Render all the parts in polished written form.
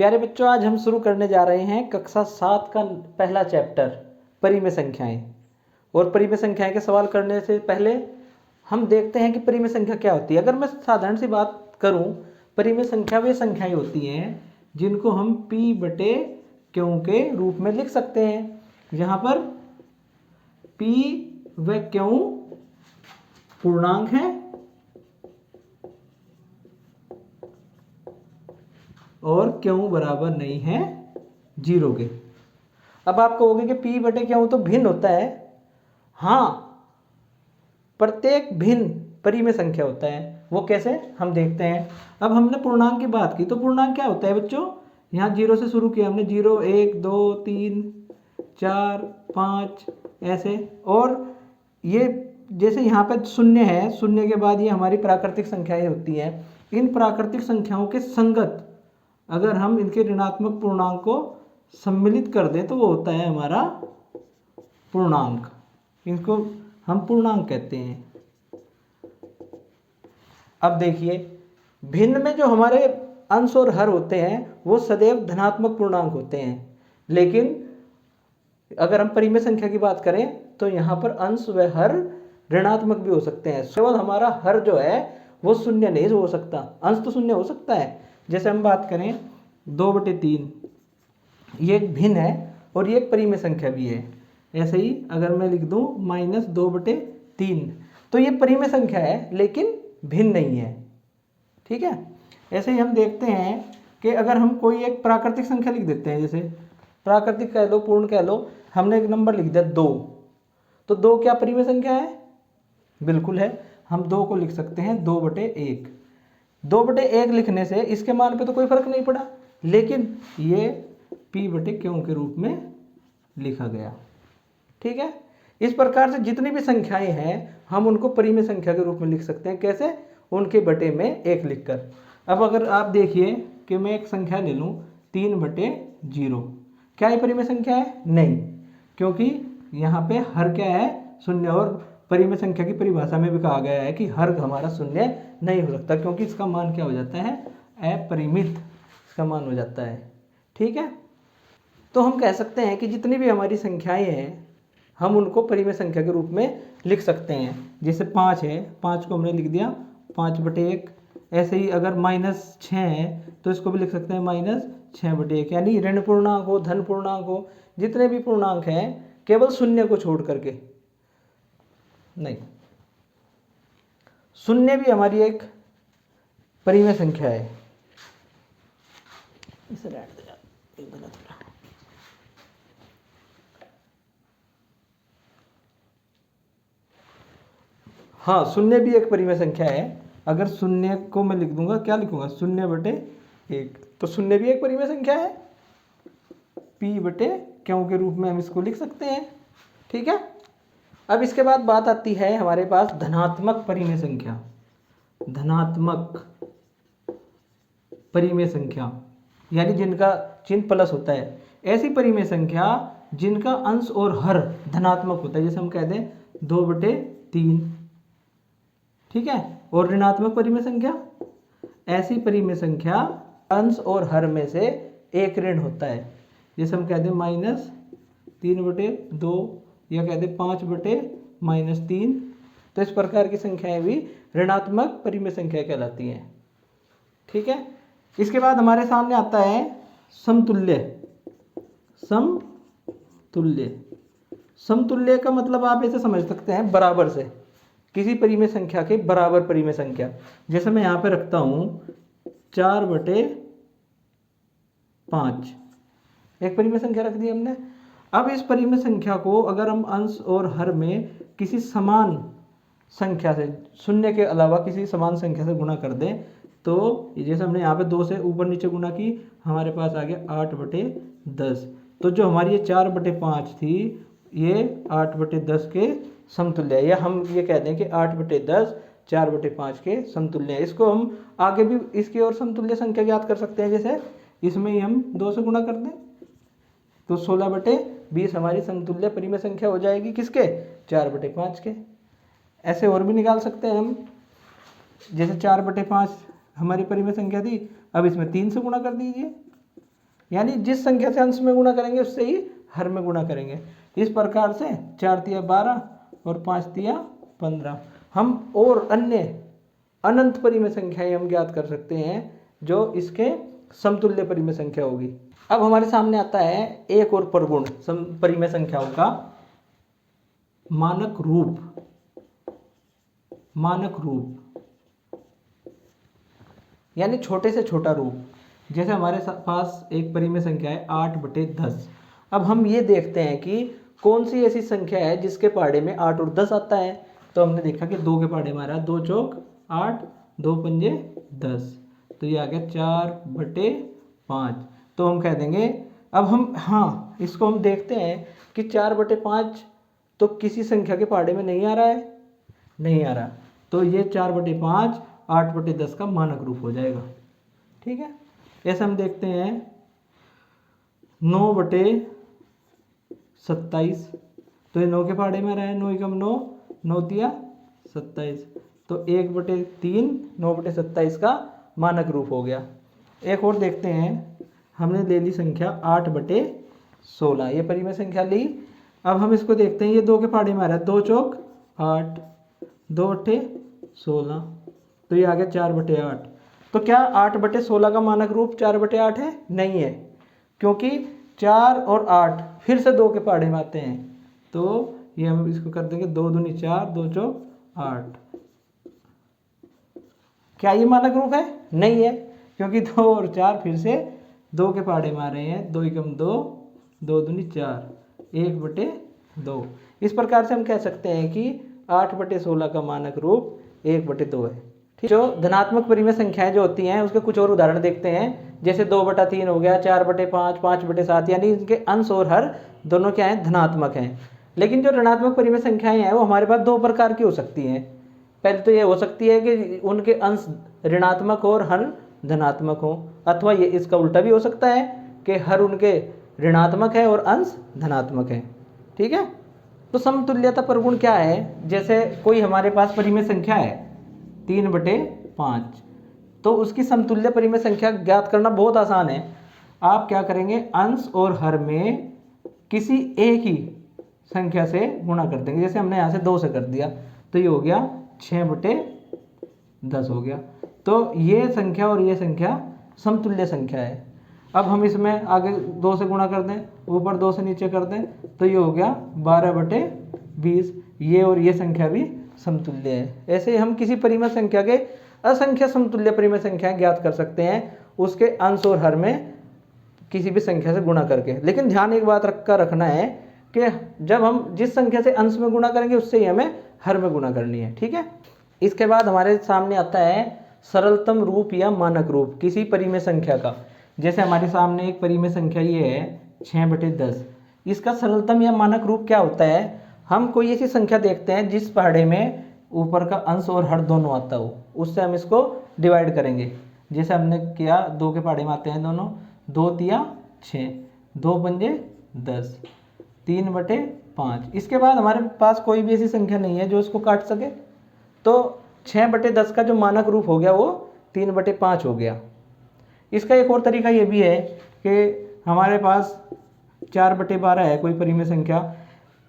प्यारे बच्चों, आज हम शुरू करने जा रहे हैं कक्षा 7 का पहला चैप्टर परिमेय संख्याएं। और परिमेय संख्याएं के सवाल करने से पहले हम देखते हैं कि परिमेय संख्या क्या होती है। अगर मैं साधारण सी बात करूं, परिमेय संख्या वे संख्याएं होती हैं जिनको हम p बटे q के रूप में लिख सकते हैं, जहां पर p व q पूर्णांक हैं और q बराबर नहीं है 0 के। अब आप कहोगे कि p बटे q तो भिन्न होता है। हाँ, प्रत्येक भिन्न परिमेय संख्या होता है। वो कैसे, हम देखते हैं। अब हमने पूर्णांक की बात की, तो पूर्णांक क्या होता है बच्चों? यहाँ 0 से शुरू किया हमने, 0 1 2 3 4 5 ऐसे। और ये जैसे यहाँ पे शून्य है, शून्य के बाद ये हमारी प्राकृतिक संख्याएं होती हैं। इन प्राकृतिक संख्याओं के संगत अगर हम इनके ऋणात्मक पूर्णांक को सम्मिलित कर दें तो वो होता है हमारा पूर्णांक। इनको हम पूर्णांक कहते हैं। अब देखिए, भिन्न में जो हमारे अंश और हर होते हैं वो सदैव धनात्मक पूर्णांक होते हैं, लेकिन अगर हम परिमेय संख्या की बात करें तो यहाँ पर अंश व हर ऋणात्मक भी हो सकते हैं। केवल हमारा हर जो है वो शून्य नहीं हो सकता, अंश तो शून्य हो सकता है। जैसे हम बात करें 2/3, ये एक भिन्न है और ये एक परिमेय संख्या भी है। ऐसे ही अगर मैं लिख दूं -2/3, तो ये परिमेय संख्या है लेकिन भिन्न नहीं है। ठीक है। ऐसे ही हम देखते हैं कि अगर हम कोई एक प्राकृतिक संख्या लिख देते हैं, जैसे प्राकृतिक कह लो, पूर्ण कह लो, हमने एक नंबर लिख दिया 2, तो 2 क्या परिमेय संख्या है? बिल्कुल है। हम 2 को लिख सकते हैं 2/1। 2/1 लिखने से इसके मान पे तो कोई फर्क नहीं पड़ा, लेकिन ये p बटे q के रूप में लिखा गया। ठीक है। इस प्रकार से जितनी भी संख्याएं हैं हम उनको परिमेय संख्या के रूप में लिख सकते हैं। कैसे? उनके बटे में 1 लिखकर। अब अगर आप देखिए कि मैं एक संख्या ले लूँ 3/0, क्या ये परिमेय संख्या है? नहीं, क्योंकि यहाँ पे हर क्या है? शून्य। और परिमेय संख्या की परिभाषा में भी कहा गया है कि हर हमारा शून्य नहीं हो सकता, क्योंकि इसका मान क्या हो जाता है? अपरिमित इसका मान हो जाता है। ठीक है। तो हम कह सकते हैं कि जितनी भी हमारी संख्याएं हैं हम उनको परिमेय संख्या के रूप में लिख सकते हैं। जैसे 5 है, 5 को हमने लिख दिया 5/1। ऐसे ही अगर -6 है तो इसको भी लिख सकते हैं -6/1। यानी ऋण पूर्णांक हो, धन पूर्णांक हो, जितने भी पूर्णांक हैं, केवल शून्य को छोड़ करके नहीं। शून्य भी हमारी एक परिमेय संख्या है। इसे रहने दो यार, एक गलत हो रहा। हाँ, शून्य भी एक परिमेय संख्या है। अगर शून्य को मैं लिख दूंगा, क्या लिखूंगा? 0/1, तो शून्य भी एक परिमेय संख्या है। p बटे q के रूप में हम इसको लिख सकते हैं। ठीक है। अब इसके बाद बात आती है हमारे पास धनात्मक परिमेय संख्या। धनात्मक परिमेय संख्या यानी जिनका चिन्ह प्लस होता है। ऐसी परिमेय संख्या जिनका अंश और हर धनात्मक होता है, जैसे हम कह दें 2/3। ठीक है। और ऋणात्मक परिमेय संख्या, ऐसी परिमेय संख्या अंश और हर में से एक ऋण होता है, जैसे हम कह दें -3/2 या कह दें 5/-3। तो इस प्रकार की संख्याएं भी ऋणात्मक परिमेय संख्या कहलाती हैं। ठीक है। इसके बाद हमारे सामने आता है समतुल्य। समतुल्य, समतुल्य का मतलब आप ऐसे समझ सकते हैं, बराबर से, किसी परिमेय संख्या के बराबर परिमेय संख्या। जैसे मैं यहाँ पे रखता हूँ 4/5, एक परिमेय संख्या रख दी हमने। अब इस परिमेय संख्या को अगर हम अंश और हर में किसी समान संख्या से, शून्य के अलावा किसी समान संख्या से गुणा कर दें, तो जैसे हमने यहाँ पे 2 से ऊपर नीचे गुणा की, हमारे पास आ गया 8/10। तो जो हमारी ये 4/5 थी, ये 8/10 के समतुल्य है। या हम ये कह दें कि 8/10 4/5 के समतुल्य है। इसको हम आगे भी इसकी और समतुल्य संख्या ज्ञात कर सकते हैं। जैसे इसमें ही हम 2 से गुणा कर दें तो 16/20 हमारी समतुल्य परिमेय संख्या हो जाएगी। किसके? 4/5 के। ऐसे और भी निकाल सकते हैं हम। जैसे 4/5 हमारी परिमेय संख्या थी, अब इसमें 3 से गुणा कर दीजिए यानी जिस संख्या से अंश में गुणा करेंगे उससे ही हर में गुणा करेंगे। इस प्रकार से 4 तिया 12 और 5 तिया 15 हम और अन्य अनंत परिमेय संख्याएं हम ज्ञात कर सकते हैं जो इसके समतुल्य परिमेय संख्या होगी। अब हमारे सामने आता है एक और प्रगुण परिमेय संख्याओं का मानक रूप। मानक रूप यानी छोटे से छोटा रूप। जैसे हमारे पास एक परिमेय संख्या है 8/10। अब हम ये देखते हैं कि कौन सी ऐसी संख्या है जिसके पहाड़े में 8 और 10 आता है। तो हमने देखा कि 2 के पहाड़े में आ रहा है 2 चौक 8 2 पंजे 10, तो ये आ गया 4/5। तो हम कह देंगे, अब हम हाँ इसको हम देखते हैं कि 4/5 तो किसी संख्या के पहाड़े में नहीं आ रहा है, नहीं आ रहा, तो ये 4/5 8/10 का मानक रूप हो जाएगा। ठीक है, ऐसे हम देखते हैं 9/27, तो ये 9 के पहाड़े में आ रहा है, 9 एकम 9 9 तिया 27, तो 1/3 9/27 का मानक रूप हो गया। एक और देखते हैं, हमने ले ली संख्या 8/16, ये परिमेय संख्या ली। अब हम इसको देखते हैं, ये 2 के पहाड़े में आ रहा है 2 चौक 8 2 अट्ठे 16, तो ये आ गया 4/8। तो क्या 8/16 का मानक रूप 4/8 है? नहीं है, क्योंकि 4 और 8 फिर से 2 के पहाड़े में आते हैं, तो ये हम इसको कर देंगे 2 दूनी 4 2 चौक 8। क्या ये मानक रूप है? नहीं है, क्योंकि 2 और 4 फिर से 2 के पहाड़े में आ रहे हैं, 2 एकम 2 2 दूनी 4 1/2। इस प्रकार से हम कह सकते हैं कि 8/16 का मानक रूप 1/2 है। ठीक, जो धनात्मक परिमेय संख्याएं जो होती हैं उसके कुछ और उदाहरण देखते हैं। जैसे 2/3 हो गया, 4/5 5/7, यानी इनके अंश और हर दोनों क्या हैं? धनात्मक हैं। लेकिन जो ऋणात्मक परिमेय संख्याएं हैं वो हमारे पास 2 प्रकार की हो सकती हैं। पहले तो ये हो सकती है कि उनके अंश ऋणात्मक हो और हर धनात्मक हो, अथवा ये इसका उल्टा भी हो सकता है कि हर उनके ऋणात्मक है और अंश धनात्मक है। ठीक है, तो समतुल्यता प्रगुण क्या है? जैसे कोई हमारे पास परिमेय संख्या है 3/5, तो उसकी समतुल्य परिमेय संख्या ज्ञात करना बहुत आसान है। आप क्या करेंगे, अंश और हर में किसी एक ही संख्या से गुणा कर देंगे। जैसे हमने यहाँ से 2 से कर दिया, तो ये हो गया 6/10 हो गया। तो ये संख्या और ये संख्या समतुल्य संख्या है। अब हम इसमें आगे 2 से गुणा कर दें, ऊपर 2 से नीचे कर दें, तो ये हो गया 12/20। ये और ये संख्या भी समतुल्य है। ऐसे हम किसी परिमेय संख्या के असंख्य समतुल्य परिमेय संख्याएं ज्ञात कर सकते हैं उसके अंश और हर में किसी भी संख्या से गुणा करके। लेकिन ध्यान एक बात रखना है कि जब हम जिस संख्या से अंश में गुणा करेंगे उससे ही हमें हर में गुणा करनी है। ठीक है, इसके बाद हमारे सामने आता है सरलतम रूप या मानक रूप किसी परिमेय संख्या का। जैसे हमारे सामने एक परिमेय संख्या ये है 6/10, इसका सरलतम या मानक रूप क्या होता है? हम कोई ऐसी संख्या देखते हैं जिस पहाड़े में ऊपर का अंश और हर दोनों आता हो, उससे हम इसको डिवाइड करेंगे। जैसे हमने किया 2 के पहाड़े में आते हैं दोनों, 2 तिया 6 2 पंजे 10 3/5। इसके बाद हमारे पास कोई भी ऐसी संख्या नहीं है जो इसको काट सके, तो 6/10 का जो मानक रूप हो गया वो 3/5 हो गया। इसका एक और तरीका ये भी है कि हमारे पास 4/12 है कोई परिमेय संख्या।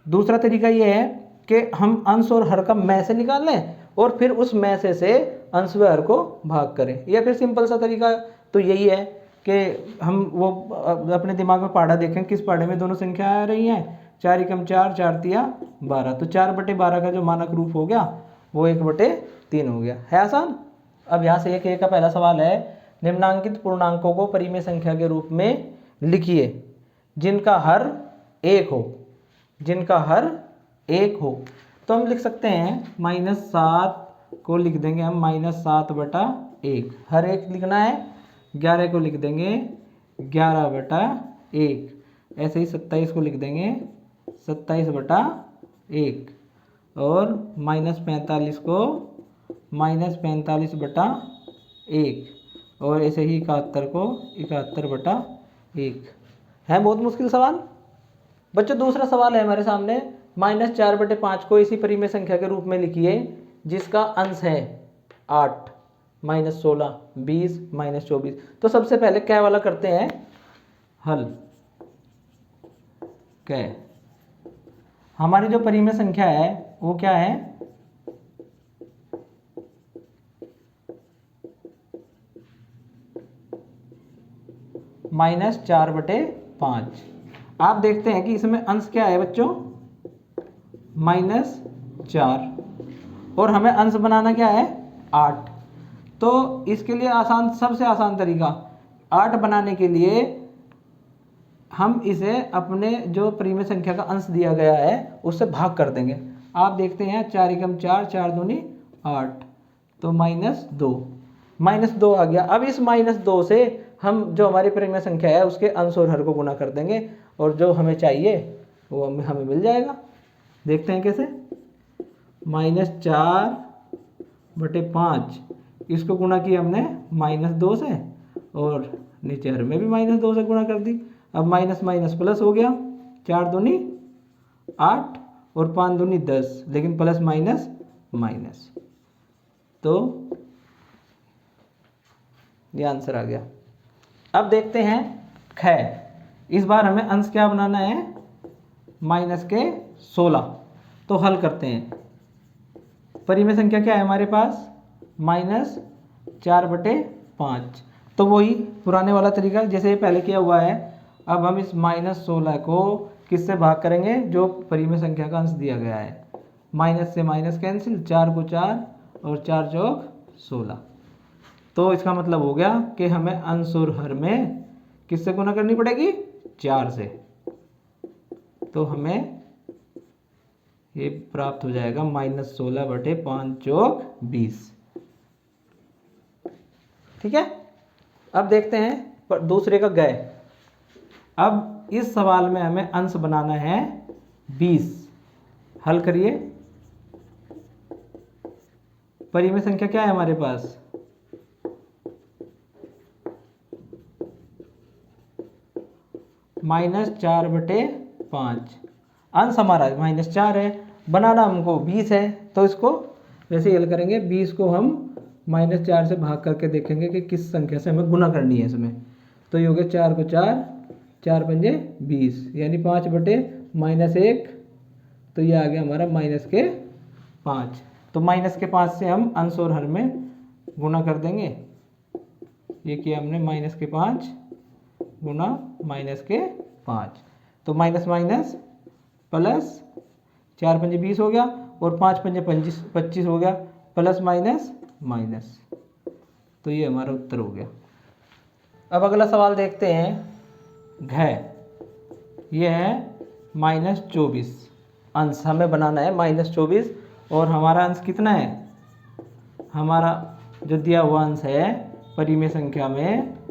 दूसरा तरीका ये है कि हम अंश और हर का में से निकाल लें और फिर उस में से अंश व हर को भाग करें, या फिर सिंपल सा तरीका तो यही है कि हम वो अपने दिमाग में पहाड़ा देखें किस पहाड़े में दोनों संख्या आ रही हैं, 4 एकम 4 4 तिया 12, तो 4/12 का जो मानक रूप हो गया वो 1/3 हो गया। है आसान। अब यहाँ से एक का पहला सवाल है, निम्नांकित पूर्णांकों को परिमेय संख्या के रूप में लिखिए जिनका हर 1 हो, जिनका हर 1 हो। तो हम लिख सकते हैं -7 को लिख देंगे हम -7/1, हर एक लिखना है। 11 को लिख देंगे 11/1, ऐसे ही 27 को लिख देंगे 27/1, और -45 को -45/1, और ऐसे ही 71 को 71/1। है बहुत मुश्किल सवाल बच्चों। दूसरा सवाल है हमारे सामने, -4/5 को इसी परिमेय संख्या के रूप में लिखिए जिसका अंश है 8 -16 20 -24। तो सबसे पहले क्या वाला करते हैं, हल कै। हमारी जो परिमेय संख्या है वो क्या है, -4/5। आप देखते हैं कि इसमें अंश क्या है बच्चों, -4, और हमें अंश बनाना क्या है, 8। तो इसके लिए आसान, सबसे आसान तरीका 8 बनाने के लिए हम इसे अपने जो परिमेय संख्या का अंश दिया गया है उससे भाग कर देंगे। आप देखते हैं 4 एकम 4, 4 दूनी 8, तो -2 आ गया। अब इस -2 से हम जो हमारी परिमेय संख्या है उसके अंश और हर को गुना कर देंगे और जो हमें चाहिए वो हमें मिल जाएगा। देखते हैं कैसे, -4/5 इसको गुणा किया हमने -2 से, और नीचे हर में भी -2 से गुणा कर दी। अब माइनस माइनस प्लस हो गया, 4 दूनी 8 और 5 दूनी 10, लेकिन प्लस माइनस माइनस, तो ये आंसर आ गया। अब देखते हैं ख। इस बार हमें अंश क्या बनाना है, -16। तो हल करते हैं। परिमेय संख्या क्या है हमारे पास, -4/5। तो वही पुराने वाला तरीका जैसे पहले किया हुआ है। अब हम इस -16 को किससे भाग करेंगे, जो परिमेय संख्या का अंश दिया गया है। माइनस से माइनस कैंसिल, 4 को 4 और 4 चौक 16। तो इसका मतलब हो गया कि हमें अंश और हर में किससे गुणा करनी पड़ेगी, 4 से। तो हमें ये प्राप्त हो जाएगा -16/5 चौक 20। ठीक है। अब देखते हैं दूसरे का गए। अब इस सवाल में हमें अंश बनाना है 20। हल करिए। परिमेय संख्या क्या है हमारे पास, -4/5। अंश हमारा -4 है, बनाना हमको 20 है। तो इसको वैसे ही हल करेंगे। 20 को हम -4 से भाग करके देखेंगे कि किस संख्या से हमें गुना करनी है इसमें। तो ये हो गया 4 को 4, 4 पंजे 20, यानी 5/-1। तो ये आ गया हमारा -5। तो -5 से हम अंश और हर में गुना कर देंगे। ये किया हमने -5 गुना -5। तो माइनस माइनस प्लस, 4 पंजे 20 हो गया और 5 पंजे 25 हो गया, प्लस माइनस माइनस। तो ये हमारा उत्तर हो गया। अब अगला सवाल देखते हैं घ। ये है -24। अंश हमें बनाना है -24, और हमारा अंश कितना है, हमारा जो दिया हुआ अंश है परिमेय संख्या में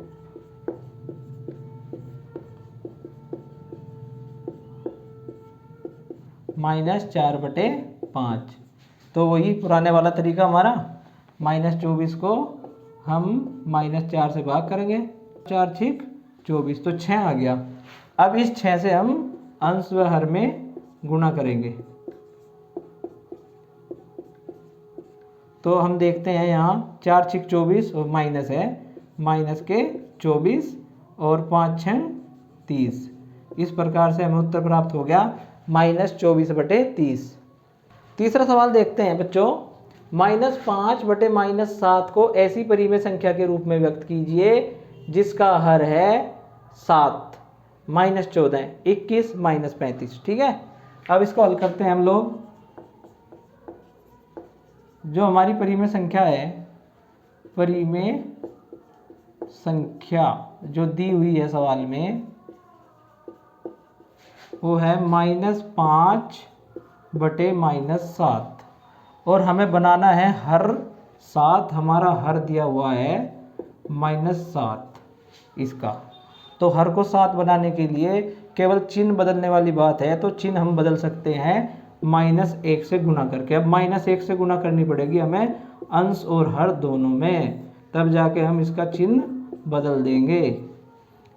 -4/5। तो वही पुराने वाला तरीका हमारा, -24 को हम -4 से भाग करेंगे, 4 छिक 24, तो 6 आ गया। अब इस 6 से हम अंश व हर में गुणा करेंगे। तो हम देखते हैं यहाँ 4 छिक 24 और माइनस है, माइनस के 24 और 5 6 30। इस प्रकार से हमें उत्तर प्राप्त हो गया -24/30। तीसरा सवाल देखते हैं बच्चों। -5/-7 को ऐसी परिमेय संख्या के रूप में व्यक्त कीजिए जिसका हर है 7, -14, 21, -35। ठीक है। अब इसको हल करते हैं हम लोग। जो हमारी परिमेय संख्या है, परिमेय संख्या जो दी हुई है सवाल में, वो है -5/-7, और हमें बनाना है हर 7। हमारा हर दिया हुआ है -7 इसका। तो हर को 7 बनाने के लिए केवल चिन्ह बदलने वाली बात है। तो चिन्ह हम बदल सकते हैं -1 से गुणा करके। अब -1 से गुणा करनी पड़ेगी हमें अंश और हर दोनों में, तब जाके हम इसका चिन्ह बदल देंगे।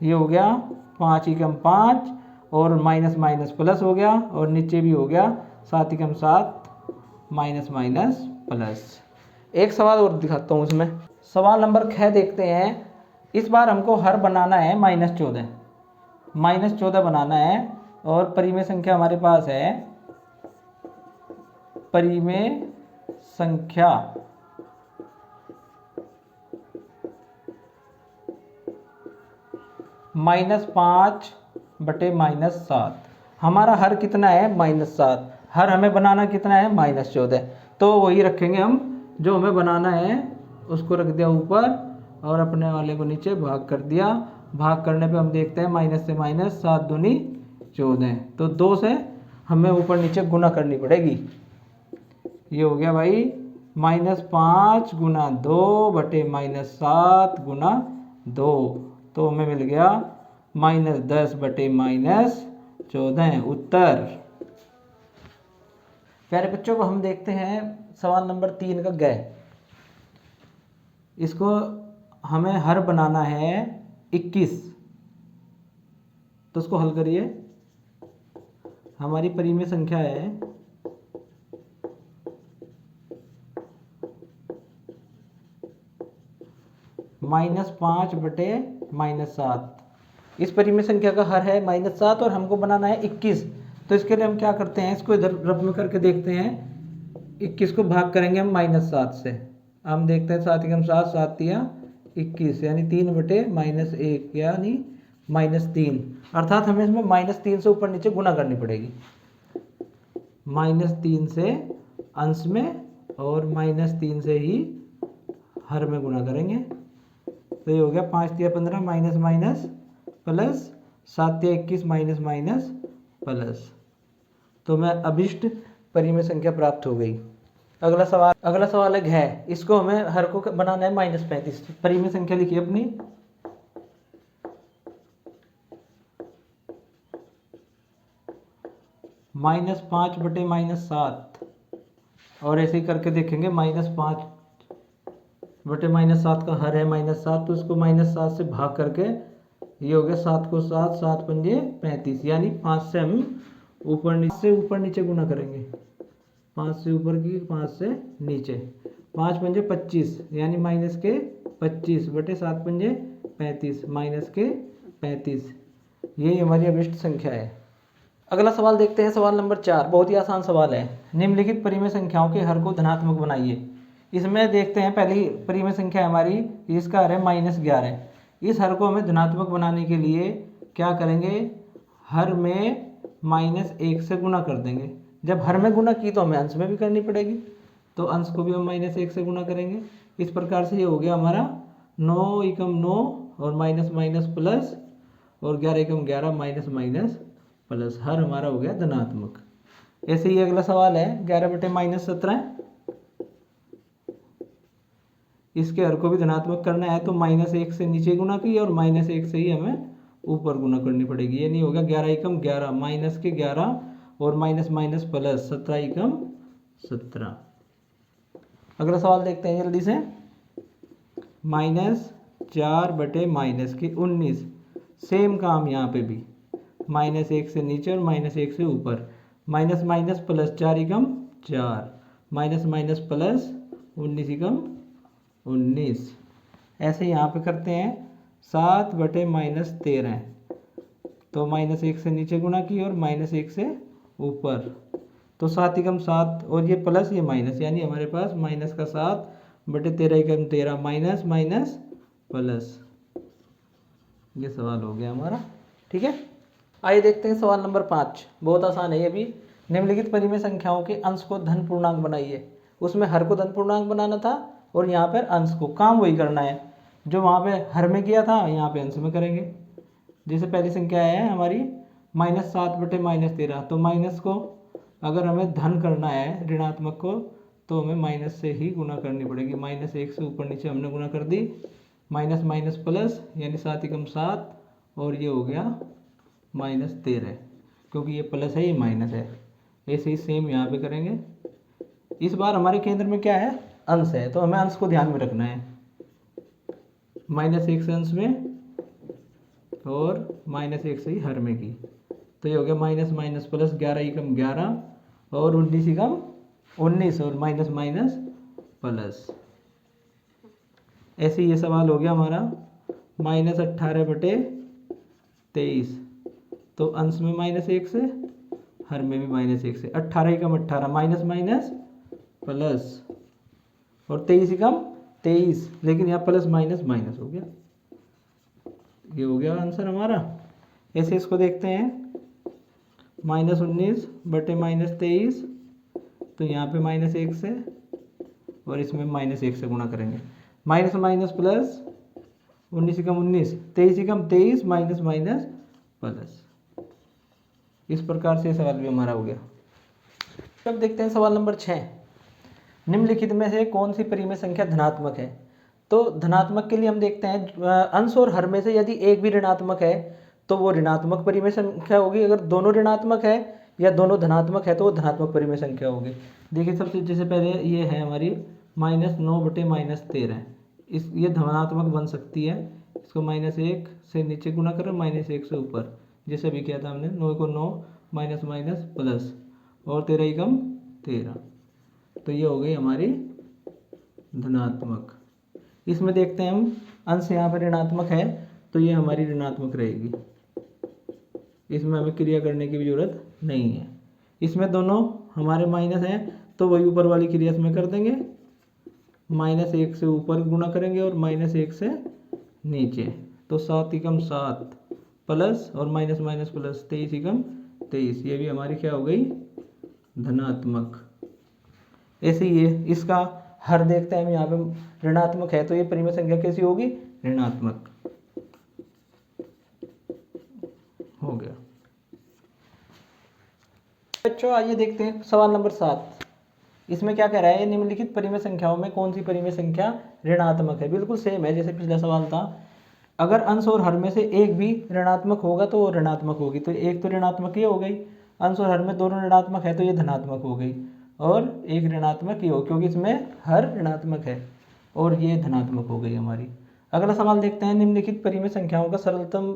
ये हो गया 5 एकम 5 और माइनस माइनस प्लस हो गया, और नीचे भी हो गया 7 एकम 7 माइनस माइनस प्लस। एक सवाल और दिखाता हूँ उसमें। सवाल नंबर 6 देखते हैं। इस बार हमको हर बनाना है -14। -14 बनाना है और परिमेय संख्या हमारे पास है, परिमेय संख्या -5/-7। हमारा हर कितना है, -7। हर हमें बनाना कितना है, -14। तो वही रखेंगे हम, जो हमें बनाना है उसको रख दिया ऊपर और अपने वाले को नीचे भाग कर दिया। भाग करने पे हम देखते हैं माइनस से माइनस, 7 दूनी 14। तो 2 से हमें ऊपर नीचे गुना करनी पड़ेगी। ये हो गया भाई -5 गुना 2/-7 गुना 2। तो हमें मिल गया -10/-14 उत्तर। प्यारे बच्चों को हम देखते हैं सवाल नंबर 3 का ग। इसको हमें हर बनाना है 21। तो उसको हल करिए। हमारी परिमेय संख्या है -5/-7। इस परिमेय संख्या का हर है -7 और हमको बनाना है 21। तो इसके लिए हम क्या करते हैं, इसको इधर रफ में करके देखते हैं। 21 को भाग करेंगे हम -7 से। हम देखते हैं 7 एकम 7, 7 तिया 21, यानी 3/-1 यानी -3। अर्थात हमें इसमें -3 से ऊपर नीचे गुना करनी पड़ेगी। -3 से अंश में और -3 से ही हर में गुना करेंगे। तो ये हो गया 5 तिया 15 माइनस माइनस प्लस, 7 तिया 21 माइनस माइनस प्लस। तो मैं अभिष्ट परिमेय संख्या प्राप्त हो गई। अगला सवाल है इसको हमें हर को बनाना है -35। परिमेय संख्या लिखिए अपनी -5/-7 और ऐसे ही करके देखेंगे। -5/-7 का हर है -7, तो उसको -7 से भाग करके ये हो गया 7 को 7, 7 पंजे 35, यानी 5 से हम ऊपर नीचे गुना करेंगे। 5 से ऊपर की 5 से नीचे, 5 पंजे 25 यानी -25/-7 पंजे 35 -35। यही हमारी अभिष्ट संख्या है। अगला सवाल देखते हैं, सवाल नंबर 4। बहुत ही आसान सवाल है। निम्नलिखित परिमेय संख्याओं के हर को धनात्मक बनाइए। इसमें देखते हैं पहली परिमेय संख्या हमारी, इसका हर है -11। इस हर को हमें धनात्मक बनाने के लिए क्या करेंगे, हर में -1 से गुना कर देंगे। जब हर में गुना की तो हमें अंश में भी करनी पड़ेगी, तो अंश को भी हम -1 से गुना करेंगे। इस प्रकार से ये हो गया हमारा 9 एकम 9 और माइनस माइनस प्लस, और 11 एकम 11 माइनस माइनस प्लस। हर हमारा हो गया धनात्मक। ऐसे ही अगला सवाल है 11/-17। इसके हर को भी धनात्मक करना है, तो -1 से नीचे गुना की और -1 से ही हमें ऊपर गुना करनी पड़ेगी। ये नहीं होगा 11 एकम 11 माइनस के 11 और माइनस माइनस प्लस 17 एकम 17। अगला सवाल देखते हैं जल्दी से। -4/-19। सेम काम यहाँ पे भी, -1 से नीचे और -1 से ऊपर। माइनस माइनस प्लस 4 एकम 4 माइनस माइनस प्लस 19 एकम 19। ऐसे यहाँ पे करते हैं 7/-13। तो -1 से नीचे गुना की और -1 से ऊपर, तो 7 एकम 7 और ये प्लस ये माइनस, यानी हमारे पास माइनस का 7/13 एकम 13 माइनस माइनस प्लस। ये सवाल हो गया हमारा। ठीक है, आइए देखते हैं सवाल नंबर 5। बहुत आसान है ये भी। निम्नलिखित परिमेय संख्याओं के अंश को धन पूर्णांक बनाइए। उसमें हर को धन पूर्णांक बनाना था और यहाँ पर अंश को, काम वही करना है जो वहाँ पे हर में किया था, यहाँ पे अंश में करेंगे। जैसे पहली संख्या है हमारी -7/-13, तो माइनस को अगर हमें धन करना है ऋणात्मक को, तो हमें माइनस से ही गुना करनी पड़ेगी। -1 से ऊपर नीचे हमने गुना कर दी, माइनस माइनस प्लस यानी 7 एकम 7, और ये हो गया -13, क्योंकि ये प्लस है ये माइनस है। ऐसे ही सेम यहाँ पे करेंगे। इस बार हमारे केंद्र में क्या है, अंश है, तो हमें अंश को ध्यान में रखना है। -1 से अंश में और -1 से ही हर में की, तो ये हो गया माइनस माइनस प्लस 11 एकम 11 और 19 एकम 19 और माइनस माइनस प्लस। ऐसे ये सवाल हो गया हमारा -18/-23। तो अंश में -1 से, हर में भी -1 से। 18 एकम 18, माइनस माइनस प्लस, और 23 एकम 23, लेकिन यहाँ प्लस माइनस माइनस हो गया। ये हो गया आंसर हमारा। ऐसे इसको देखते हैं, -19 बटे -23, तो यहाँ पे -1 से, और इसमें -1 से गुणा करेंगे। माइनस माइनस प्लस, 19 एकम 19, 23 एकम 23, माइनस माइनस प्लस। इस प्रकार से सवाल भी हमारा हो गया। अब देखते हैं सवाल नंबर 6। निम्नलिखित में से कौन सी परिमेय संख्या धनात्मक है? तो धनात्मक के लिए हम देखते हैं अंश और हर में से यदि एक भी ऋणात्मक है तो वो ऋणात्मक परिमेय संख्या होगी। अगर दोनों ऋणात्मक है या दोनों धनात्मक है तो वो धनात्मक परिमेय संख्या होगी। देखिए सबसे जैसे पहले ये है हमारी -9 बटे -13, इस ये धनात्मक बन सकती है। इसको -1 से नीचे गुना करें, -1 से ऊपर, जैसे अभी किया था हमने। 9 को 9, माइनस माइनस प्लस, और 13 एकम 13, तो ये हो गई हमारी धनात्मक। इसमें देखते हैं हम, अंश यहाँ पर ऋणात्मक है तो ये हमारी ऋणात्मक रहेगी, इसमें हमें क्रिया करने की भी जरूरत नहीं है। इसमें दोनों हमारे माइनस हैं तो वही ऊपर वाली क्रिया इसमें कर देंगे, -1 से ऊपर गुणा करेंगे और -1 से नीचे, तो 7 एकम 7 प्लस, और माइनस माइनस प्लस, 23 एकम 23, ये भी हमारी क्या हो गई? धनात्मक। ऐसे ही है, इसका हर देखते हैं हम, यहाँ पे ऋणात्मक है तो ये परिमेय संख्या कैसी होगी? ऋणात्मक हो गया। बच्चों आइए देखते हैं सवाल नंबर 7। इसमें क्या कह रहा है? निम्नलिखित परिमेय संख्याओं में कौन सी परिमेय संख्या ऋणात्मक है? बिल्कुल सेम है जैसे पिछला सवाल था। अगर अंश और हर में से एक भी ऋणात्मक होगा तो वो ऋणात्मक होगी, तो एक तो ऋणात्मक ये हो गई। अंश और हर में दोनों ऋणात्मक है तो ये धनात्मक हो गई, और एक ऋणात्मक ये हो, क्योंकि इसमें हर ऋणात्मक है, और ये धनात्मक हो गई हमारी। अगला सवाल देखते हैं, निम्नलिखित परिमेय संख्याओं का सरलतम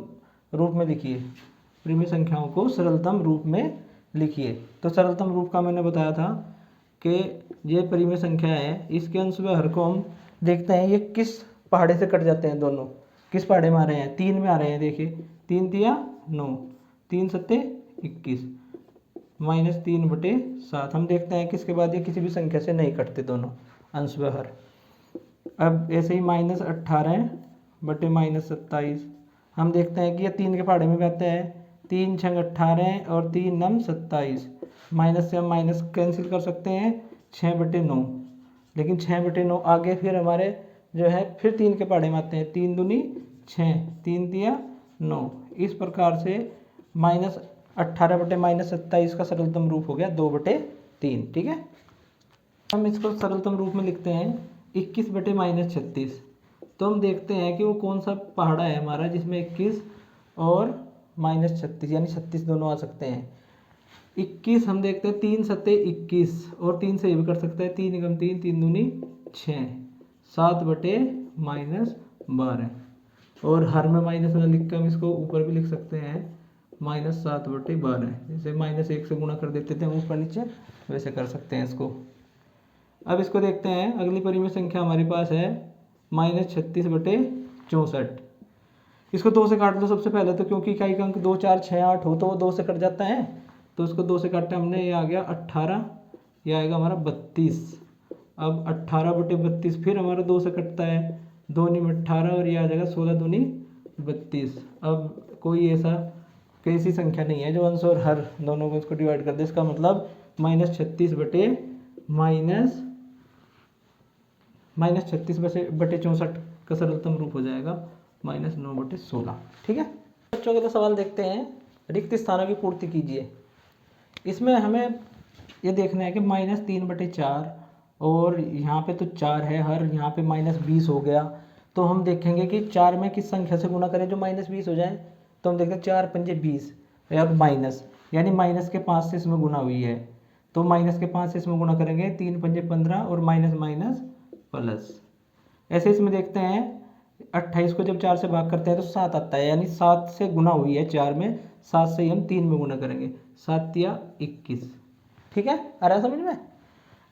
रूप में लिखिए। परिमेय संख्याओं को सरलतम रूप में लिखिए। तो सरलतम रूप का मैंने बताया था कि ये परिमेय संख्या है, इसके अंश व हर को हम देखते हैं ये किस पहाड़े से कट जाते हैं। दोनों किस पहाड़े में आ रहे हैं? 3 में आ रहे हैं। देखिए 3 तिया 9, 3 सत्ते 21, -3 बटे 7। हम देखते हैं किसके बाद ये किसी भी संख्या से नहीं कटते दोनों, अंश व हर। अब ऐसे ही -18 बटे -27, हम देखते हैं कि ये 3 के पहाड़े में भी आते हैं। 3 छंग 18 और 3 नम 27, माइनस से हम माइनस कैंसिल कर सकते हैं, 6 बटे 9। लेकिन 6 बटे 9 आगे फिर हमारे जो है फिर 3 के पहाड़े में आते हैं। 3 दूनी 6, 3 तिया 9। इस प्रकार से -18 बटे -27 का सरलतम रूप हो गया 2 बटे 3। ठीक है, हम इसको सरलतम रूप में लिखते हैं 21 बटे -36। तो हम देखते हैं कि वो कौन सा पहाड़ा है हमारा जिसमें 21 और -36 यानी 36 दोनों आ सकते हैं। 21 हम देखते हैं 3 सत्ते 21, और 3 से ये भी कर सकते हैं, 3 एकम 3, 3 दूनी 6, 7 बटे -12, और हर में माइनस न लिख कर हम इसको ऊपर भी लिख सकते हैं -7 बटे 12। जैसे -1 से गुणा कर देते थे हम ऊपर नीचे, वैसे कर सकते हैं इसको। अब इसको देखते हैं, अगली परिमेय संख्या हमारे पास है -36 बटे 64। इसको 2 से काट दो सबसे पहले तो, क्योंकि इकाई का अंक 2 4 6 8 हो तो वो 2 से कट जाता है। तो इसको 2 से काटा हमने, ये आ गया 18, ये आएगा हमारा 32। अब 18 बटे 32 फिर हमारा 2 से कटता है, 2 नी 18, और ये आ जाएगा 16 दूनी 32। अब कोई ऐसा कैसी संख्या नहीं है जो अंश और हर दोनों को इसको डिवाइड कर दे। इसका मतलब -36 बटे -64 का सरलतम रूप हो जाएगा -9 बटे 16। ठीक है बच्चों, अगला सवाल देखते हैं, रिक्त स्थानों की पूर्ति कीजिए। इसमें हमें ये देखना है कि -3 बटे 4, और यहाँ पे तो 4 है हर, यहाँ पे -20 हो गया। तो हम देखेंगे कि 4 में किस संख्या से गुणा करें जो -20 हो जाए। तो हम देखते हैं 4 पंजे 20, और माइनस यानी माइनस के 5 से इसमें गुना हुई है, तो माइनस के 5 से इसमें गुना करेंगे, 3 पंजे 15, और माइनस माइनस प्लस। ऐसे इसमें देखते हैं 28 को जब 4 से भाग करते हैं तो 7 आता है, यानी 7 से गुना हुई है 4 में, 7 से ही हम 3 में गुना करेंगे, 7 तिया 21। ठीक है, आ रहा है समझ में?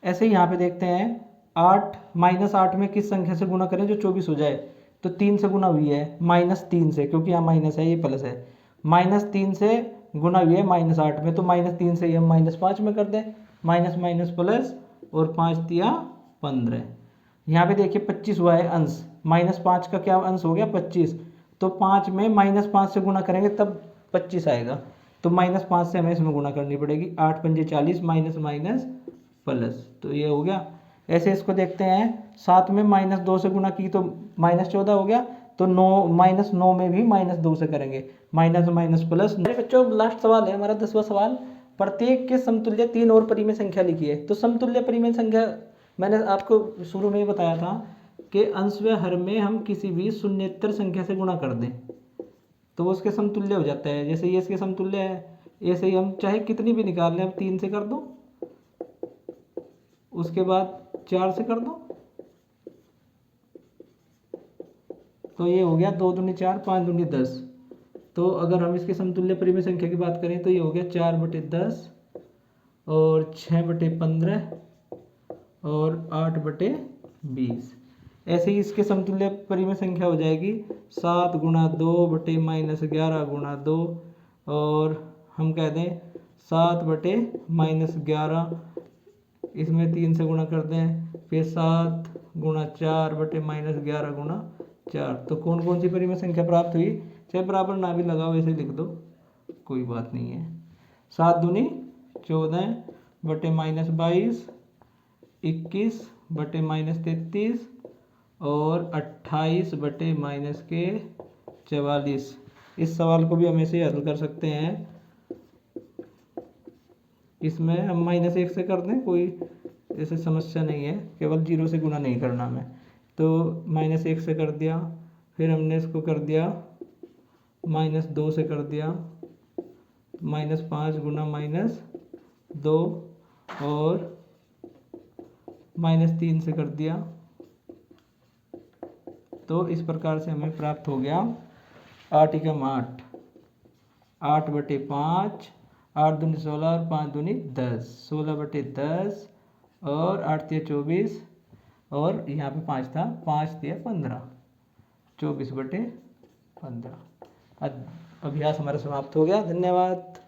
ऐसे ही यहाँ पे देखते हैं 8 -8 में किस संख्या से गुना करें जो 24 हो जाए। तो 3 से गुना हुई है, -3 से, क्योंकि यहाँ माइनस है ये प्लस है, -3 से गुना हुई है -8 में, तो -3 से हम -5 में कर दें, माइनस माइनस प्लस, और 5 दिया 15। यहाँ पे देखिए 25 हुआ है अंश, -5 का क्या अंश हो गया 25, तो 5 में -5 से गुना करेंगे तब 25 आएगा, तो -5 से हमें इसमें गुना करनी पड़ेगी। 8 पंजे 40, माइनस माइनस प्लस, तो ये हो गया। ऐसे इसको देखते हैं, 7 में -2 से गुना की तो -14 हो गया, तो 9 में भी -2 से करेंगे, माइनस माइनस प्लस। मेरे बच्चों लास्ट सवाल है हमारा 10वां सवाल, प्रत्येक के समतुल्य 3 और परिमेय संख्या लिखिए। तो समतुल्य परिमेय संख्या मैंने आपको शुरू में ही बताया था कि अंश व हर में हम किसी भी शून्येतर संख्या से गुणा कर दें तो वो उसके समतुल्य हो जाता है। जैसे ये इसके समतुल्य है, ऐसे ही हम चाहे कितनी भी निकाल लें, अब 3 से कर दो, उसके बाद 4 से कर दो, तो ये हो गया 2 दूनी 4, 5 दूनी 10। तो अगर हम इसके समतुल्य परिमेय संख्या की बात करें तो ये हो गया 4/10 और 6/15 और 8/20। ऐसे ही इसके समतुल्य परिमेय संख्या हो जाएगी 7 गुणा 2/-11 गुणा 2, और हम कह दें 7/-11, इसमें 3 से गुणा कर दें, फिर 7 गुणा 4/-11 गुणा 4। तो कौन कौन सी परिमेय संख्या प्राप्त हुई, चाहे बराबर ना भी लगाओ ऐसे लिख दो, कोई बात नहीं है। 7 दूनी 14/-22, 21/-33 और 28/-44। इस सवाल को भी हम ऐसे हल कर सकते हैं, इसमें हम -1 से कर दें, कोई ऐसे समस्या नहीं है, केवल 0 से गुना नहीं करना हमें। तो -1 से कर दिया, फिर हमने इसको कर दिया -2 से कर दिया, -5 गुना -2 और -3 से कर दिया। तो इस प्रकार से हमें प्राप्त हो गया 8 एकम 8, 8/5, 8 दूनी 16 और 5 दूनी 10, 16/10 और 8 तिया 24, और यहाँ पे 5 था, 5 तिया 15, 24/15। अभ्यास हमारा समाप्त हो गया। धन्यवाद।